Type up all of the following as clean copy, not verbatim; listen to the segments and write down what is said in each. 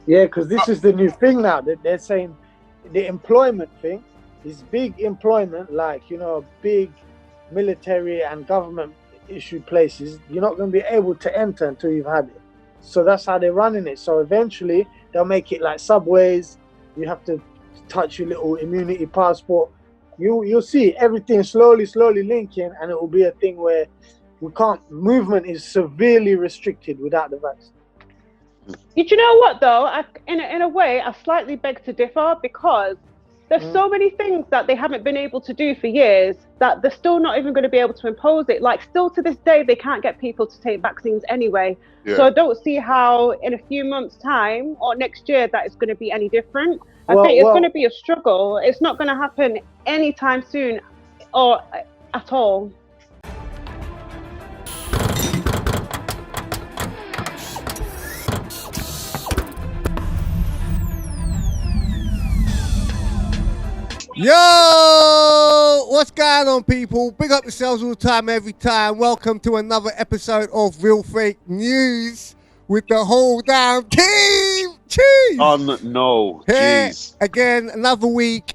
Yeah, because this is the new thing now that they're saying the employment thing is big employment, like, big military and government issued places. You're not going to be able to enter until you've had it. So that's how they're running it. So eventually they'll make it like subways. You have to touch your little immunity passport. You'll see everything slowly linking, and it will be a thing where movement is severely restricted without the vaccine. You know what though? In a way, I slightly beg to differ, because there's so many things that they haven't been able to do for years that they're still not even going to be able to impose it. Like, still to this day, they can't get people to take vaccines anyway. Yeah. So I don't see how in a few months' time or next year that it's going to be any different. I think it's going to be a struggle. It's not going to happen anytime soon or at all. Yo, what's going on, people? Big up yourselves all the time, every time. Welcome to another episode of Real Fake News with the whole damn team. Jeez. No, jeez. Again, another week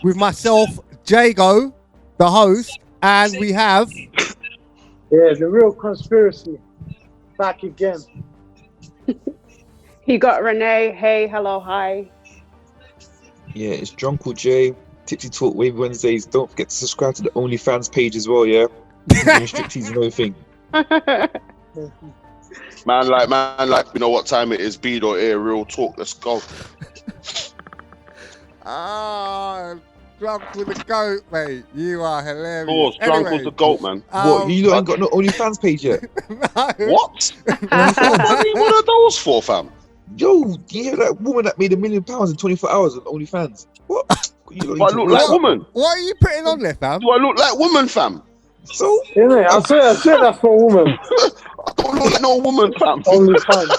with myself, Jago, the host, and we have... Yeah, the real conspiracy. Back again. You got Renee. Hey, hello, hi. Yeah, it's Drunkle J, Tipsy Talk Wave Wednesdays. Don't forget to subscribe to the OnlyFans page as well, yeah? Restrictions and everything. Man, like, you know what time it is? B.dot here, real talk. Let's go. Drunk with the goat, mate. You are hilarious. Of course, Drunk with the goat, man. What? You ain't got no OnlyFans page yet? No. What? What are those for, fam? Yo, you hear that woman that made $1 million in 24 hours on OnlyFans? What? Do I look like woman? What are you putting on there, fam? Do I look like woman, fam? So? Yeah, I said that's for a woman. I don't look like no woman, fam. OnlyFans.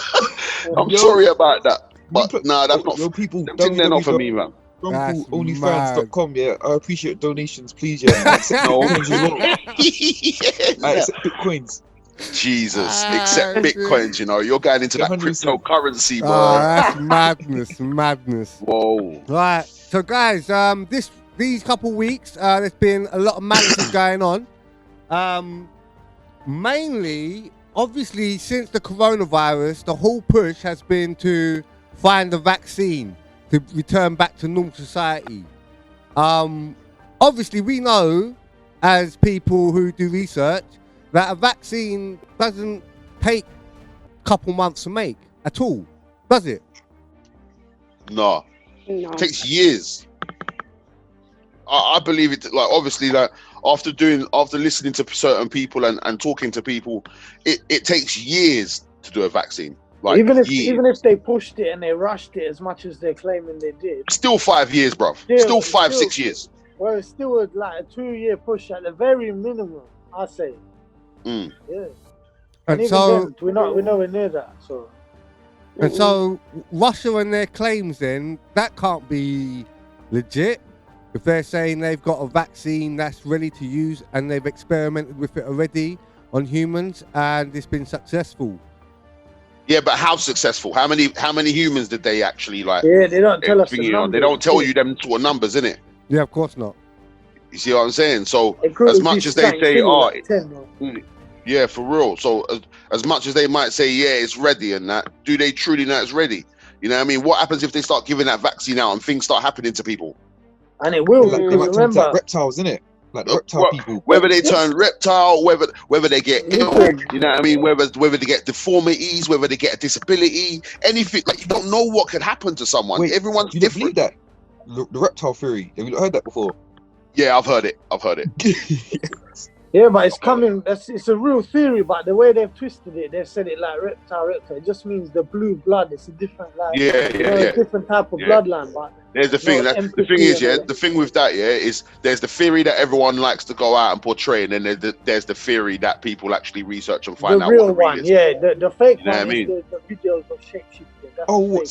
I'm sorry about that. But that's not... Yo, people, they're not for me, man. OnlyFans.com, yeah. I appreciate donations, please, yeah. I accept Bitcoins. Jesus, except Bitcoins, you're going into that cryptocurrency, bro. That's madness. Whoa. Right, so guys, these couple weeks, there's been a lot of madness going on. Mainly, obviously, since the coronavirus, the whole push has been to find a vaccine to return back to normal society. Obviously, we know, as people who do research, that a vaccine doesn't take a couple months to make at all, does it? No. It takes years. I believe it. Like, obviously, like after listening to certain people and talking to people, it takes years to do a vaccine. Like, even if they pushed it and they rushed it as much as they're claiming they did, still 5 years, bruv. Still 5-6 years. Well, it's still like a 2-year push at the very minimum, I say. Yeah. And so we're nowhere near that. So. And so Russia and their claims, then that can't be legit if they're saying they've got a vaccine that's ready to use and they've experimented with it already on humans and it's been successful. Yeah, but how successful? How many humans did they actually like? Yeah, they don't tell us the numbers. They don't tell you them sort of numbers, innit? Yeah, of course not. You see what I'm saying? So as much as they say, yeah, for real. So as much as they might say, yeah, it's ready and that, do they truly know it's ready? You know what I mean? What happens if they start giving that vaccine out and things start happening to people? And it will. Remember, like reptiles, innit? Like reptile people. Whether they turn reptile, whether they get ill, you know what I mean? Whether they get deformities, whether they get a disability, anything. Like, you don't know what could happen to someone. Wait, everyone's you different. That the reptile theory. Have you not heard that before? Yeah, I've heard it. Yeah, but it's coming. It's a real theory, but the way they've twisted it, they've said it like reptile. It just means the blue blood. It's a different, like, a different type of bloodline. But there's the thing. The thing is, the thing with that, is there's the theory that everyone likes to go out and portray, and then there's the theory that people actually research and find out what the real one. The fake one. I mean? The videos of shapeshifting.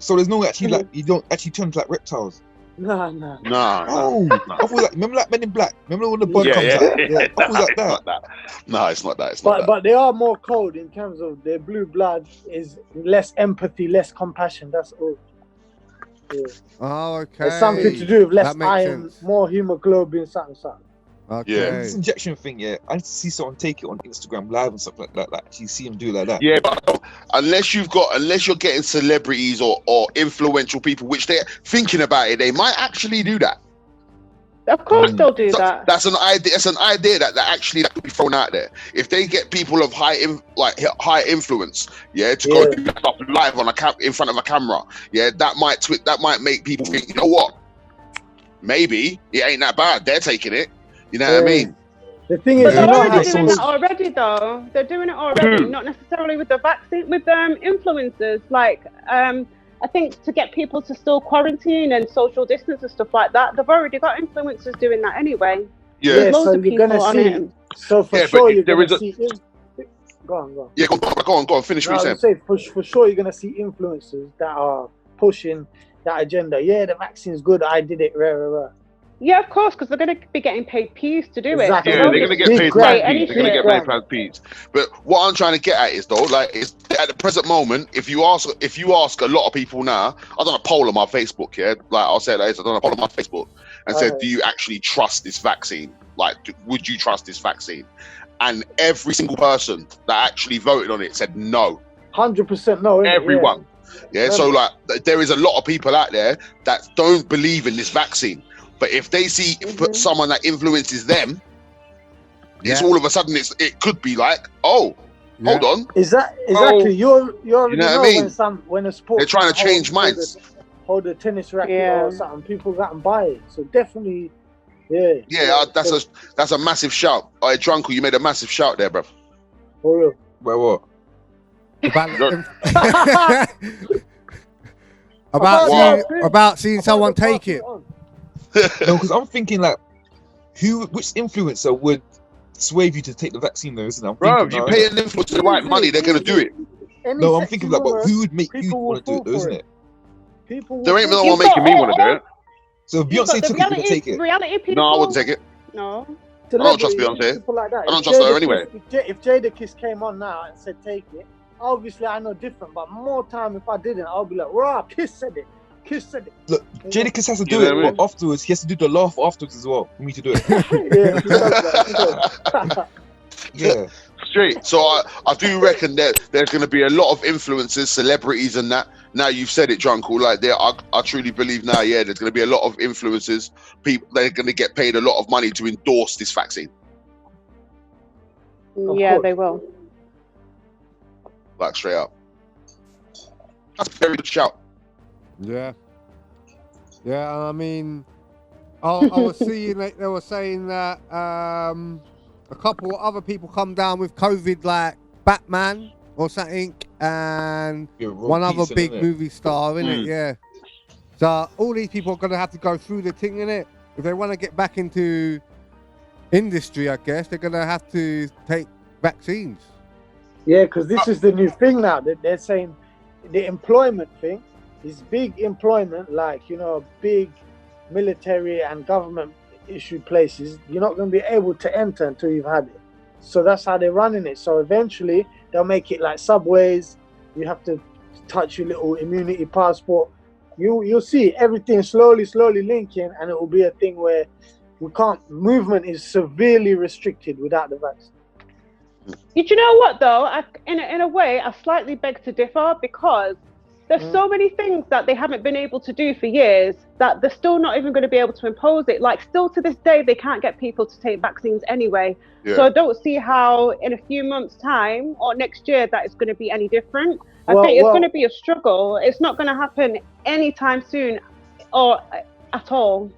So there's no actually like you don't actually turn to like reptiles. Nah. Oh, I feel like, remember like Men in Black? Remember when the bug comes out? Yeah, I feel like that. No, it's not that. It's not that. But they are more cold in terms of their blue blood is less empathy, less compassion. That's all. Yeah. Oh, okay. It's something to do with less That makes iron, sense. more hemoglobin, something. Okay. Yeah. This injection thing, yeah. I need to see someone take it on Instagram Live and stuff like that. Like, actually see him do it like that. Yeah, but unless you're getting celebrities or influential people, which they're thinking about it, they might actually do that. Of course they'll do So that. that's an idea. It's an idea that actually that could be thrown out there. If they get people of high influence, yeah, to go do that stuff live on in front of a camera, yeah, that might make people think, you know what? Maybe it ain't that bad. They're taking it. You know what I mean? The thing But is, they're you know already how doing that already, though. They're doing it already, not necessarily with the vaccine, with influencers. Like, I think to get people to still quarantine and social distance and stuff like that, they've already got influencers doing that anyway. Yeah, There's loads so of you're people gonna on see. it. So for sure, you're gonna see. Go on. Yeah, go on. Finish what you said. For sure, you're gonna see influencers that are pushing that agenda. Yeah, the vaccine's good. I did it. Rah. Yeah, of course, because they're going to be getting paid peas to do Exactly. it. Yeah, So they're going to get paid peas. They're going to get paid peas. But what I'm trying to get at is though, like, is at the present moment, if you ask a lot of people now, I've done a poll on my Facebook, yeah, like I'll say like this, I've done a poll on my Facebook and said, do you actually trust this vaccine? Like, would you trust this vaccine? And every single person that actually voted on it said no. 100% no. Everyone. Yeah. So like, there is a lot of people out there that don't believe in this vaccine. But if they see someone that influences them, it's all of a sudden it could be like, hold on. Is that exactly? You already know what I mean? when a sport they're trying to change minds. Hold a tennis racket or something, people go and buy it. So definitely, that's a massive shout. All right, Drunkle, you made a massive shout there, bro. For real. Well, what? About seeing someone take it. No, because I'm thinking like, which influencer would sway you to take the vaccine though, isn't it? Bro, if you pay an influencer the right money, they're gonna do it. No, I'm thinking like, but who would make you want to do it though, isn't it? There ain't no one making me want to do it. So if Beyonce took it, you would take it. Reality people. No, I wouldn't take it. No. I don't trust Beyonce. Like that. I don't trust her anyway. If Jadakiss came on now and said take it, obviously I know different, but more time if I didn't, I'll be like, rah, Kiss said it. Look, Jadakiss has to do it, but afterwards he has to do the laugh afterwards as well for me to do it. Yeah. Straight. So I do reckon that there's going to be a lot of influencers, celebrities, and that. Now you've said it, Drunkle. Like I truly believe now. Yeah, there's going to be a lot of influencers. People, they're going to get paid a lot of money to endorse this vaccine. Yeah, they will. Like straight up. That's a very good shout. Yeah. I mean, I was seeing they were saying that a couple of other people come down with COVID, like Batman or something, and one other big movie star, innit? Yeah. So all these people are going to have to go through the thing, innit? If they want to get back into industry, I guess they're going to have to take vaccines. Yeah, because this is the new thing now. They're saying the employment thing is big employment, like, big military and government issued places. You're not going to be able to enter until you've had it. So that's how they're running it. So eventually they'll make it like subways. You have to touch your little immunity passport. You'll see everything slowly linking, and it will be a thing where movement is severely restricted without the vaccine. You know what though? In a way, I slightly beg to differ, because there's so many things that they haven't been able to do for years that they're still not even going to be able to impose it. Like, still to this day, they can't get people to take vaccines anyway. Yeah. So I don't see how in a few months' time or next year that it's going to be any different. I think it's going to be a struggle. It's not going to happen anytime soon or at all.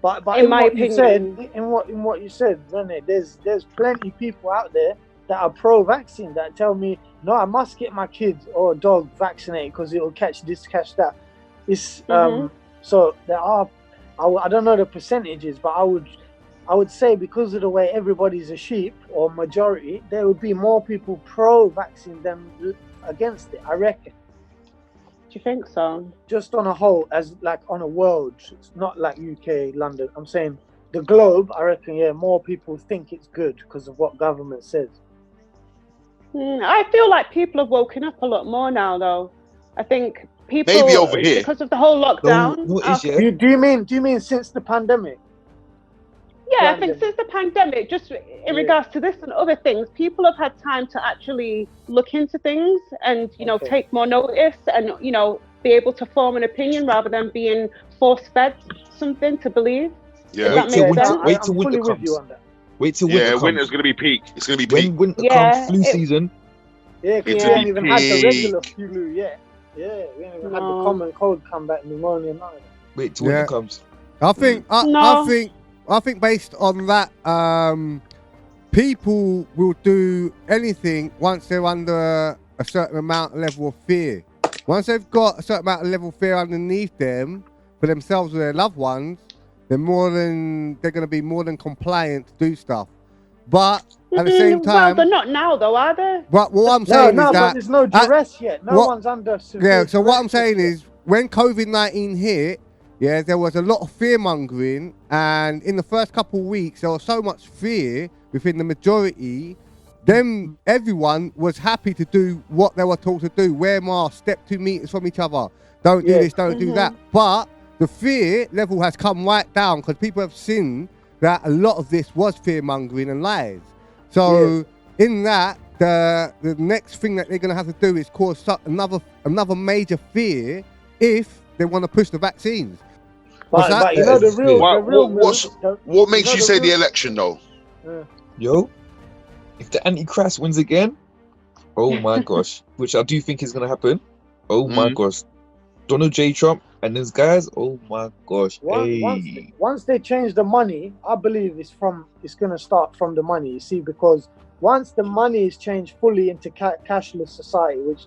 But in my opinion, in what you said, Rene, there's plenty of people out there that are pro-vaccine that tell me, no, I must get my kids or dog vaccinated because it'll catch this, catch that. It's so there are, I don't know the percentages, but I would say because of the way everybody's a sheep or majority, there would be more people pro-vaccine than against it, I reckon. you think so? Just on a whole, as like on a world, it's not like UK, London. I'm saying the globe. I reckon, yeah, more people think it's good because of what government says. I feel like people have woken up a lot more now, though. I think people Maybe over here. because of the whole lockdown. Do you mean since the pandemic? Yeah, I think since the pandemic, just in regards to this and other things, people have had time to actually look into things and, you know, take more notice and, you know, be able to form an opinion rather than being force-fed something to believe. Yeah. Does that make sense? Wait till winter comes. Wait till winter comes. Yeah, winter's going to be peak. It's going to be peak. When winter comes, flu season. Yeah, because we haven't even had the regular flu yet. Yeah, we haven't even had the common cold come back, pneumonia, none of that. Wait till winter comes. I think based on that, people will do anything once they're under a certain amount level of fear. Once they've got a certain amount of level of fear underneath them for themselves or their loved ones, they're going to be more than compliant to do stuff. But at the same time, well, they're not now, though, are they? But what I'm saying is that but there's no duress yet. No one's under severe. Yeah. So what I'm saying is, when COVID-19 hit, yeah, there was a lot of fear mongering, and in the first couple of weeks, there was so much fear within the majority. Then everyone was happy to do what they were told to do: wear masks, step 2 meters from each other, don't do this, don't do that. But the fear level has come right down because people have seen that a lot of this was fear mongering and lies. So in that, the next thing that they're going to have to do is cause another major fear if they want to push the vaccines. But you know the real what makes you say the election though? Yo, if the Antichrist wins again, oh my gosh, which I do think is going to happen. Oh my gosh, Donald J. Trump and those guys. Oh my gosh. Once they change the money, I believe it's going to start from the money. You see, because once the money is changed fully into cashless society, which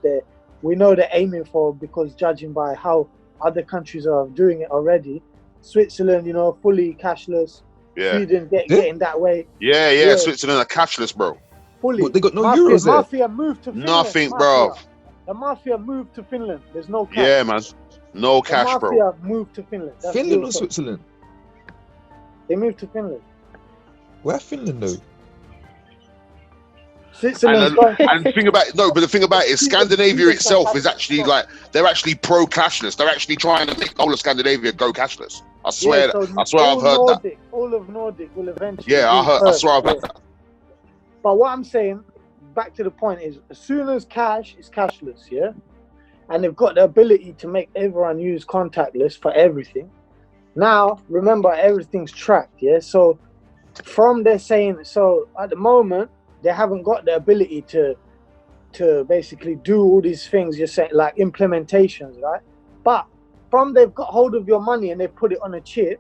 we know they're aiming for, because judging by how other countries are doing it already, Switzerland, you know, fully cashless. Sweden getting that way. Yeah. Switzerland are cashless, bro. Fully. But they got no euros there. Mafia moved to Finland. Nothing, bro. The mafia moved to Finland. There's no cash. Yeah, man. No cash, the mafia moved to Finland. That's Finland or Switzerland? They moved to Finland. Where Finland though? Switzerland. And the thing about it is Scandinavia itself is actually they're actually pro cashless. They're actually trying to make all of Scandinavia go cashless. I swear I've heard that. All of Nordic will eventually. Yeah, I swear I've heard that. But what I'm saying, back to the point, is as soon as cash is cashless, yeah, and they've got the ability to make everyone use contactless for everything. Now, remember, everything's tracked, yeah. So from they're saying, so at the moment they haven't got the ability to basically do all these things you're saying, like implementations, right? But from they've got hold of your money and they put it on a chip,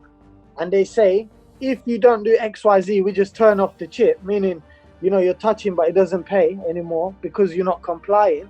and they say, if you don't do XYZ, we just turn off the chip, meaning, you know, you're touching but it doesn't pay anymore because you're not complying.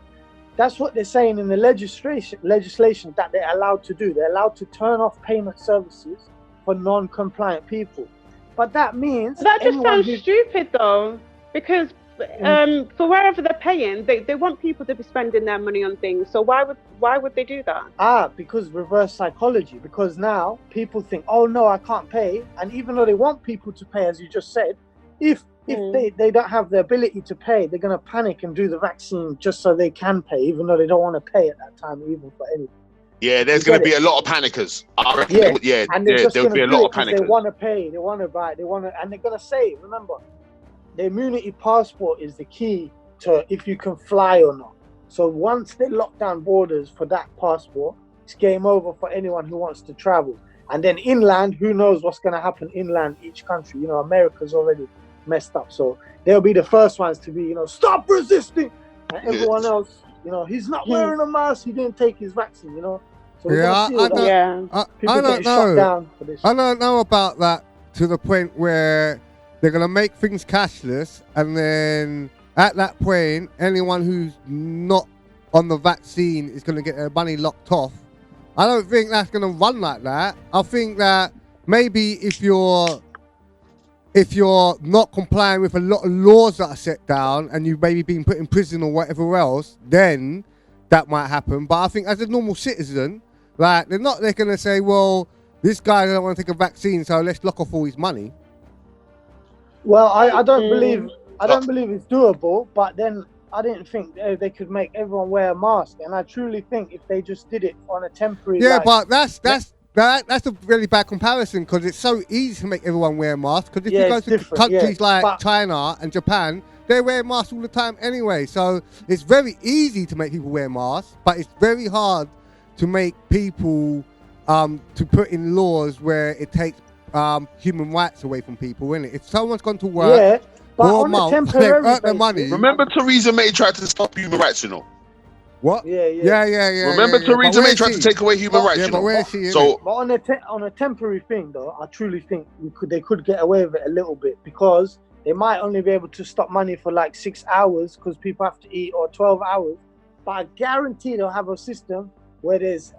That's what they're saying in the legislation that they're allowed to do. They're allowed to turn off payment services for non-compliant people. But that means that just sounds stupid though, because for wherever they're paying, they want people to be spending their money on things. So why would they do that? Because reverse psychology. Because now people think, oh no, I can't pay, and even though they want people to pay, as you just said, if they don't have the ability to pay, they're going to panic and do the vaccine just so they can pay, even though they don't want to pay at that time, even for anything. Yeah, there's going to be a lot of panickers. I reckon there'll be a lot of panickers. They want to pay, they want to buy, and they're going to say, remember, the immunity passport is the key to if you can fly or not. So once they lock down borders for that passport, it's game over for anyone who wants to travel. And then inland, who knows what's going to happen inland each country. You know, America's already messed up, so they'll be the first ones to be, you know, stop resisting, and everyone else, you know, he's not wearing a mask, he didn't take his vaccine, you know. So I don't know about that to the point where they're gonna make things cashless, and then at that point, anyone who's not on the vaccine is gonna get their money locked off. I don't think that's gonna run like that. I think that maybe if you're not complying with a lot of laws that are set down and you've maybe been put in prison or whatever else, then that might happen. But I think as a normal citizen, like they're going to say, well, this guy doesn't want to take a vaccine, so let's lock off all his money. Well, I don't believe it's doable, but then I didn't think they could make everyone wear a mask, and I truly think if they just did it on a temporary. Yeah, but that's a really bad comparison because it's so easy to make everyone wear a mask. Because if you go to countries like China and Japan, they wear masks all the time anyway. So it's very easy to make people wear masks, but it's very hard to make people to put in laws where it takes human rights away from people, isn't it? If someone's gone to work for a month, they've earned their money. Remember Theresa May tried to stop human rights, you know? What? Yeah. Remember Theresa May tried to take away human rights, you know? But on a temporary thing, though, I truly think they could get away with it a little bit, because they might only be able to stop money for like 6 hours because people have to eat, or 12 hours. But I guarantee they'll have a system where there's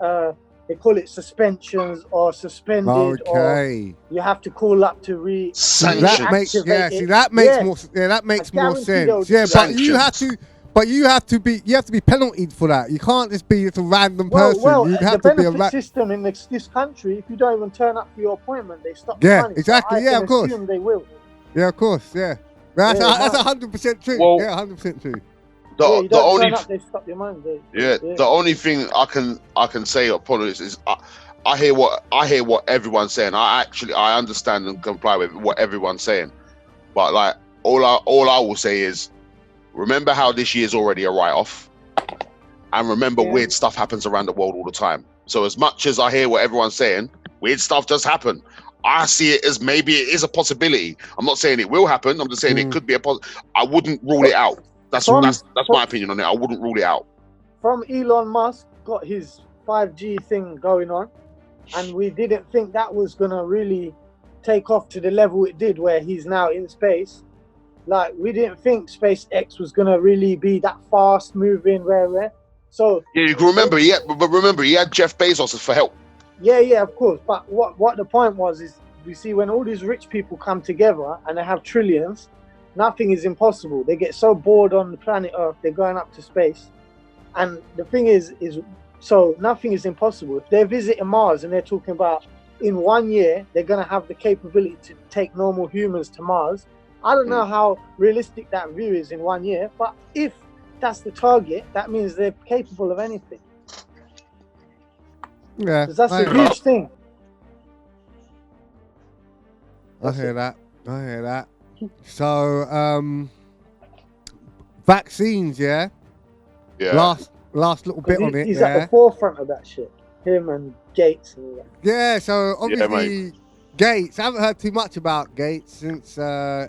they call it suspensions or suspended, or you have to call up to that makes more sense. Yeah, but you have to be penaltied for that. You can't just be a random person. Well, you have the to be benefit system in this country, if you don't even turn up for your appointment, they stop the money. Exactly. So of course. They will. Yeah, of course. Yeah, that's 100% true. Well, 100% true. The only they stop your money. The only thing I can say upon this is I hear what everyone's saying. I understand and comply with what everyone's saying, but like all I will say is, remember how this year's already a write-off, and remember weird stuff happens around the world all the time. So as much as I hear what everyone's saying, weird stuff does happen. I see it as maybe it is a possibility. I'm not saying it will happen. I'm just saying it could be I wouldn't rule it out. That's my opinion on it. I wouldn't rule it out. From Elon Musk got his 5G thing going on, and we didn't think that was gonna really take off to the level it did, where he's now in space. Like, we didn't think SpaceX was gonna really be that fast moving, rare. So you can remember, he had Jeff Bezos for help. Yeah, of course. But what the point was is, you see, when all these rich people come together and they have trillions, nothing is impossible. They get so bored on the planet Earth, they're going up to space. And the thing is so nothing is impossible. If they're visiting Mars and they're talking about in 1 year, they're going to have the capability to take normal humans to Mars. I don't know how realistic that view is in 1 year, but if that's the target, that means they're capable of anything. Yeah. Because that's a huge thing. I hear that. So, vaccines, yeah. Last little bit on it. He's at the forefront of that shit. Him and Gates and all that. Yeah. So obviously, Gates. I haven't heard too much about Gates since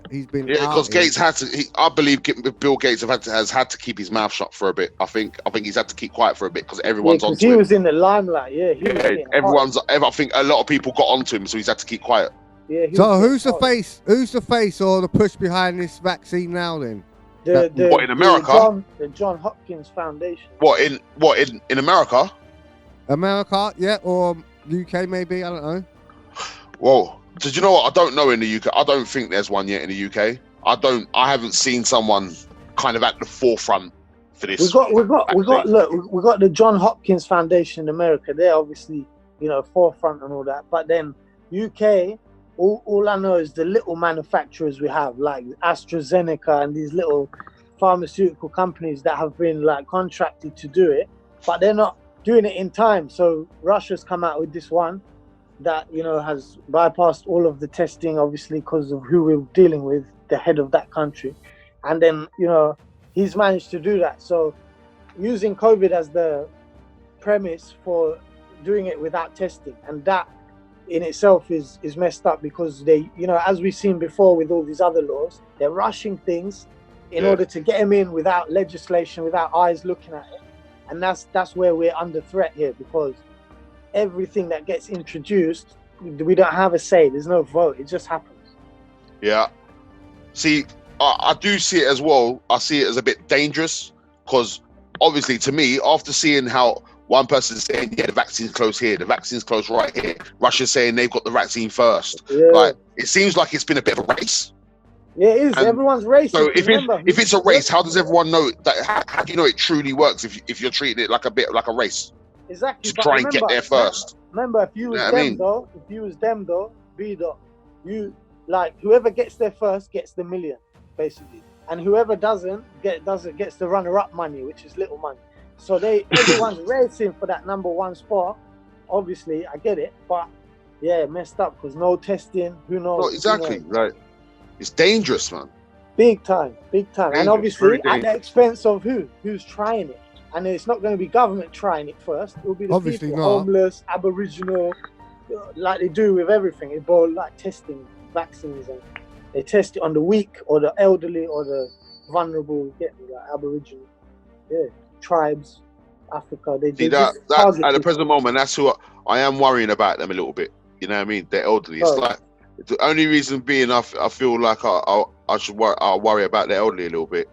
he's been. Yeah, because Gates had to. I believe Bill Gates has had to keep his mouth shut for a bit. I think he's had to keep quiet for a bit because everyone's on. He was in the limelight. Yeah. I think a lot of people got onto him, so he's had to keep quiet. Yeah. So who's the face? Who's the face or the push behind this vaccine now? Then what in America? The John Hopkins Foundation. What in America? America, yeah, or UK maybe. I don't know. Well, did you know what? I don't know in the UK. I don't think there's one yet in the UK. I haven't seen someone kind of at the forefront for this. We got the John Hopkins Foundation in America. They're obviously, forefront and all that. But then UK, all I know is the little manufacturers we have, like AstraZeneca and these little pharmaceutical companies that have been like contracted to do it, but they're not doing it in time. So Russia's come out with this one that has bypassed all of the testing, obviously because of who we're dealing with, the head of that country, and then he's managed to do that. So using COVID as the premise for doing it without testing, and that in itself is messed up, because they, as we've seen before with all these other laws, they're rushing things in order to get them in without legislation, without eyes looking at it. And that's where we're under threat here, because everything that gets introduced, we don't have a say. There's no vote. It just happens. Yeah. See, I do see it as well. I see it as a bit dangerous, because obviously to me, after seeing how one person's saying, the vaccine's close here, the vaccine's close right here, Russia's saying they've got the vaccine first. Yeah. Like, it seems like it's been a bit of a race. Yeah, it is. And Everyone's racist. So Remember, if it's a race, how does everyone know that? How do you know it truly works if you're treating it like a bit like a race exactly. to But try and get there first? Remember, if you You was know what I them mean? though, B.dot, you like whoever gets there first gets the million, basically, and whoever gets the runner-up money, which is little money. So everyone's racing for that number one spot. Obviously, I get it, but yeah, messed up because no testing. Who knows? No, exactly. Like it's dangerous, man. Big time, Dangerous, and obviously very at the expense of who's trying it. And it's not going to be government trying it first. It will be the Obviously people, not. homeless, Aboriginal, like they do with everything. Ebola, like testing vaccines, and they test it on the weak or the elderly or the vulnerable. Get me, like Aboriginal, tribes, Africa. They See just that target at the people. present moment, that's who I am worrying about them a little bit. You know what I mean? They're elderly. It's like the only reason being I feel like I'll worry about the elderly a little bit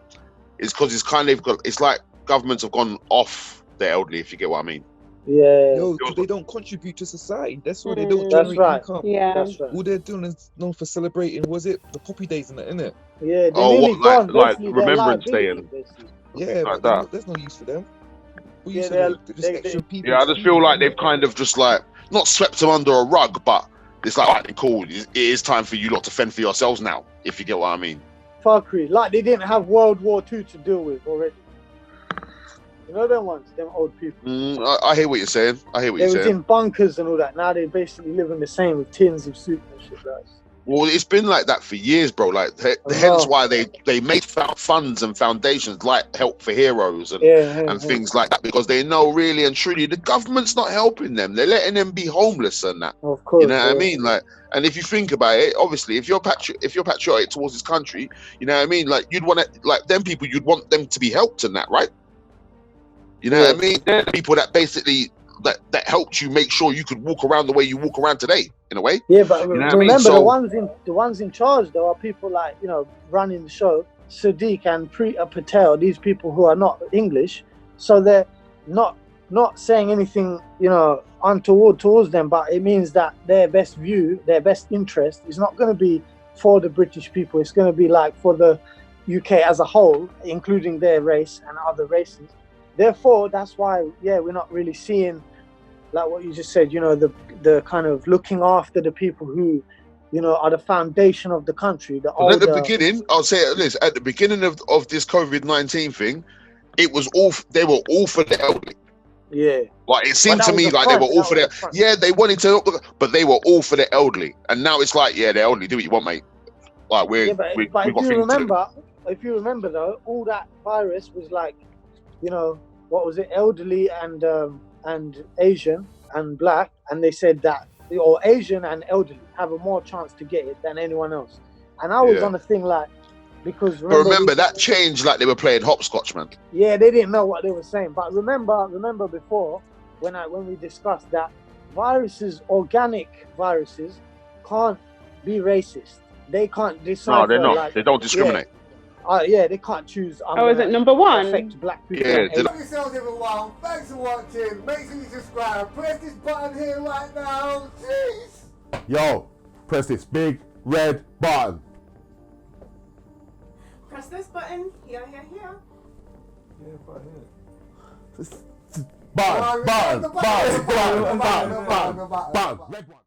is because it's kind of it's like governments have gone off the elderly, if you get what I mean. Yeah. No, because they don't contribute to society. That's why they don't That's generate right. income. Yeah. That's right. All they're doing is known for celebrating. Was it the poppy days and that, innit? Yeah, they're Oh, nearly what, gone. like Basically, their Remembrance Day liability, and basically. Yeah, like but that. there's no use for them. What Yeah, use are they? They're just extra people. Yeah, I to just feed, feel like innit? they've kind of just like not swept them under a rug, but it's like, alright, cool. It is time for you lot to fend for yourselves now, if you get what I mean. Fuckery. Like they didn't have World War II to deal with already. You know them ones, them old people. I hear what you're saying. They was in bunkers and all that. Now they basically living the same with tins of soup and shit, guys. Well, it's been like that for years, bro. Like, hence why they made funds and foundations like Help for Heroes and things like that, because they know really and truly the government's not helping them. They're letting them be homeless and that. Of course, you know what I mean? Like, and if you think about it, obviously, if you're patriotic towards this country, you know what I mean? Like, you'd want to, like, them people, you'd want them to be helped in that, right? You know what I mean? They're the people that basically that helped you make sure you could walk around the way you walk around today, in a way. Yeah, but you know remember, so, the ones in charge though are people like, you know, running the show, Sadiq and Patel. These people who are not English, so they're not saying anything, you know, untoward towards them. But it means that their best view, their best interest, is not going to be for the British people. It's going to be like for the UK as a whole, including their race and other races. Therefore, that's why, we're not really seeing, like what you just said, you know, the kind of looking after the people who, you know, are the foundation of the country. At the beginning, I'll say this, at the beginning of this COVID-19 thing, it was they were all for the elderly. Yeah. Like, it seemed to me like they were all for the, they wanted to help, but they were all for the elderly. And now it's like, the elderly, do what you want, mate. Like, but if you remember though, all that virus was like, you know, what was it? Elderly and Asian and black, and they said that or Asian and elderly have a more chance to get it than anyone else. And I was on the thing like, because remember that changed, like they were playing hopscotch, man. Yeah, they didn't know what they were saying. But remember before when we discussed that organic viruses can't be racist. They can't decide. No, they're not. Like, they don't discriminate. They can't choose. Is it number one? Affect black people. Thank yourselves, everyone. Thanks for watching. Make sure you subscribe. Press this button here right now. Jeez. Yo, press this big red button. Press this button. Here. Yeah, button. Button. Red one.